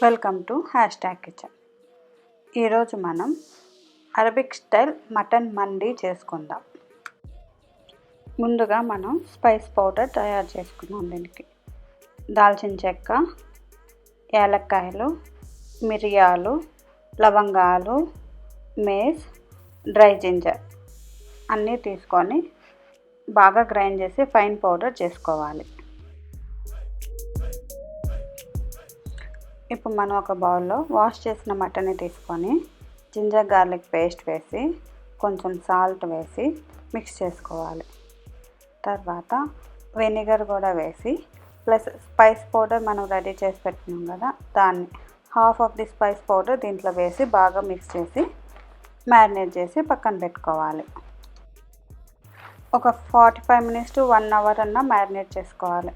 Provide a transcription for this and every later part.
Welcome to #kitchen. ఈరోజు మనం Arabic style mutton mandi చేసుకుందాం. ముందుగా మనం స్పైస్ పౌడర్ తయారు చేసుకుందాం. దీనికి దాల్చిన చెక్క, యాలక్కాయలు, మిరియాలు, లవంగాలు, మేస్, డ్రై జింజర్ అన్నీ తీసుకొని బాగా గ్రైండ్ చేసి ఫైన్ పౌడర్ చేసుకోవాలి. ఇప్పుడు మనం ఒక బౌల్లో వాష్ చేసిన మటన్ని తీసుకొని జింజర్ గార్లిక్ పేస్ట్ వేసి కొంచెం సాల్ట్ వేసి మిక్స్ చేసుకోవాలి. తర్వాత వెనిగర్ కూడా వేసి ప్లస్ స్పైస్ పౌడర్ మనం రెడీ చేసి పెట్టుకున్నాం కదా, దాన్ని half of the spice powder దీంట్లో వేసి బాగా మిక్స్ చేసి మ్యారినేట్ చేసి పక్కన పెట్టుకోవాలి. ఒక 45 minutes to 1 hour అన్నా మ్యారినేట్ చేసుకోవాలి.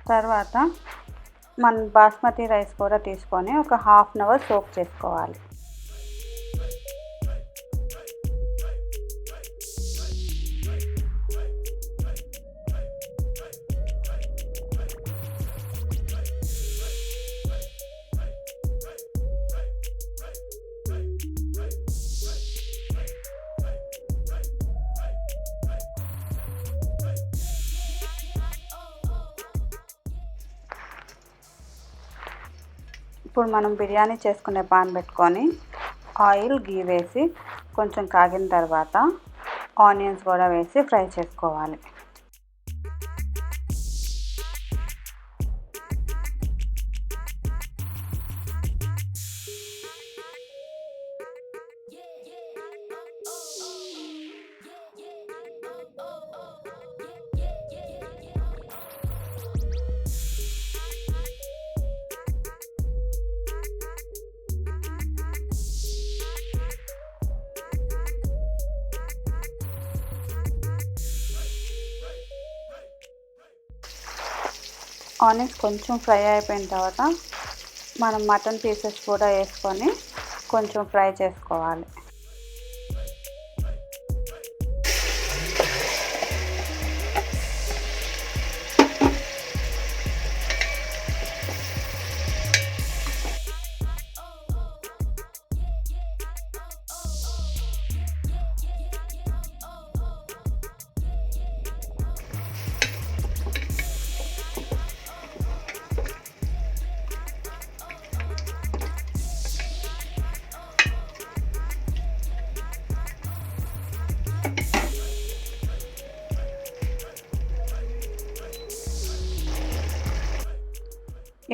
తర్వాత మన బాస్మతి రైస్ కూడా తీసుకొని ఒక 1/2 hour సోక్ చేసుకోవాలి. ఇప్పుడు మనం బిర్యానీ చేసుకునే పాన్ పెట్టుకొని ఆయిల్, గీ వేసి కొంచెం కాగిన తర్వాత ఆనియన్స్ కూడా వేసి ఫ్రై చేసుకోవాలి. ఆనియన్స్ కొంచెం ఫ్రై అయిపోయిన తర్వాత మనం మటన్ పీసెస్ కూడా వేసుకొని కొంచెం ఫ్రై చేసుకోవాలి.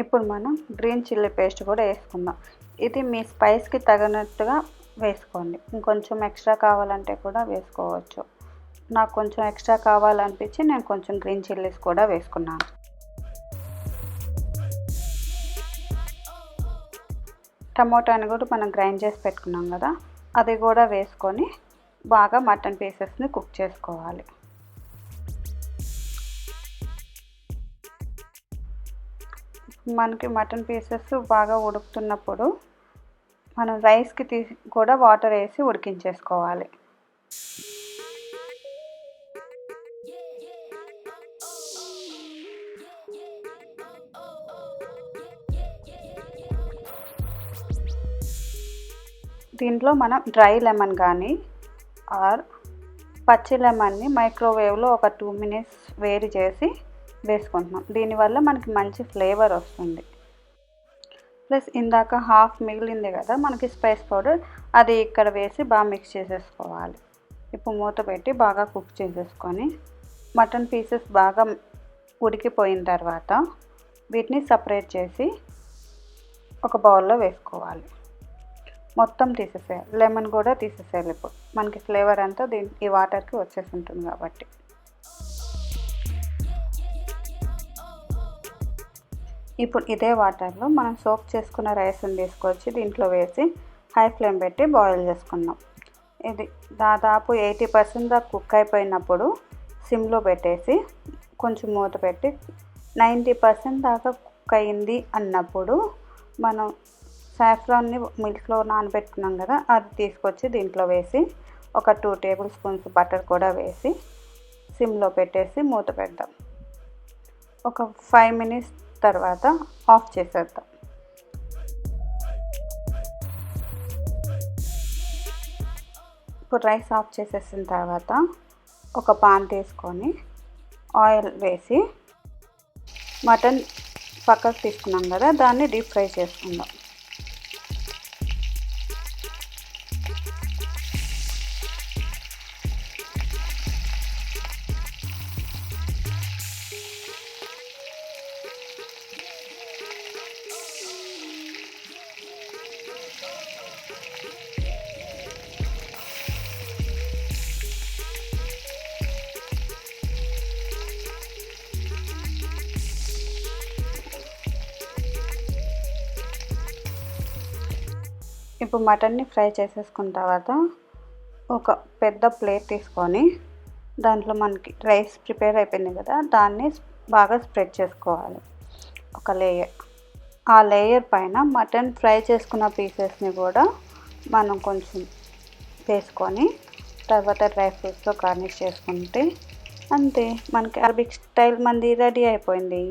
ఇప్పుడు మనం గ్రీన్ చిల్లీ పేస్ట్ కూడా వేసుకుందాం. ఇది మీ స్పైస్కి తగినట్టుగా వేసుకోండి. ఇంకొంచెం ఎక్స్ట్రా కావాలంటే కూడా వేసుకోవచ్చు. నాకు కొంచెం ఎక్స్ట్రా కావాలనిపించి నేను కొంచెం గ్రీన్ చిల్లీస్ కూడా వేసుకున్నాను. టమోటాని కూడా మనం గ్రైండ్ చేసి పెట్టుకున్నాం కదా, అది కూడా వేసుకొని బాగా మటన్ పీసెస్ని కుక్ చేసుకోవాలి. మనకి మటన్ పీసెస్ బాగా ఉడుకుతున్నప్పుడు మనం రైస్కి కూడా వాటర్ వేసి ఉడికించేసుకోవాలి. దీంట్లో మనం డ్రై లెమన్ కానీ ఆర్ పచ్చి లెమన్ని మైక్రోవేవ్లో ఒక 2 minutes వేడి చేసి వేసుకుంటున్నాం. దీనివల్ల మనకి మంచి ఫ్లేవర్ వస్తుంది. ప్లస్ ఇందాక హాఫ్ మిగిలింది కదా మనకి స్పైస్ పౌడర్, అది ఇక్కడ వేసి బాగా మిక్స్ చేసేసుకోవాలి. ఇప్పుడు మూత పెట్టి బాగా కుక్ చేసేసుకొని మటన్ పీసెస్ బాగా ఉడికిపోయిన తర్వాత వీటిని సపరేట్ చేసి ఒక బౌల్లో వేసుకోవాలి. మొత్తం తీసేసేయాలి. లెమన్ కూడా తీసేసేయాలి. ఇప్పుడు మనకి ఫ్లేవర్ అంతా ఈ వాటర్కి వచ్చేసి ఉంటుంది కాబట్టి. ఇప్పుడు ఇదే వాటర్లో మనం సోక్ చేసుకున్న రైస్ని తీసుకొచ్చి దీంట్లో వేసి హై ఫ్లేమ్ పెట్టి బాయిల్ చేసుకుందాం. ఇది దాదాపు 80% దాకా కుక్ అయిపోయినప్పుడు సిమ్లో పెట్టేసి కొంచెం మూత పెట్టి 90% దాకా కుక్ అయింది అన్నప్పుడు మనం సాఫ్రాన్ని మిల్క్లో నానబెట్టుకున్నాం కదా, అది తీసుకొచ్చి దీంట్లో వేసి ఒక 2 టేబుల్ స్పూన్స్ బటర్ కూడా వేసి సిమ్లో పెట్టేసి మూత పెడదాం. ఒక 5 మినిట్స్ తర్వాత ఆఫ్ చేసేద్దాం. ఇప్పుడు రైస్ ఆఫ్ చేసేసిన తర్వాత ఒక పాన్ తీసుకొని ఆయిల్ వేసి మటన్ పక్కకు తీసుకున్నాం కదా, దాన్ని డీప్ ఫ్రై చేసుకుందాం. ఇప్పుడు మటన్ని ఫ్రై చేసేసుకున్న తర్వాత ఒక పెద్ద ప్లేట్ తీసుకొని దాంట్లో మనకి రైస్ ప్రిపేర్ అయిపోయింది కదా, దాన్ని బాగా స్ప్రెడ్ చేసుకోవాలి ఒక లేయర్. ఆ లేయర్ పైన మటన్ ఫ్రై చేసుకున్న పీసెస్ని కూడా మనం కొంచెం వేసుకొని తర్వాత డ్రై ఫ్రూట్స్తో గార్నిష్ చేసుకుంటే అంతే, మనకి అరబిక్ స్టైల్ మంది రెడీ అయిపోయింది.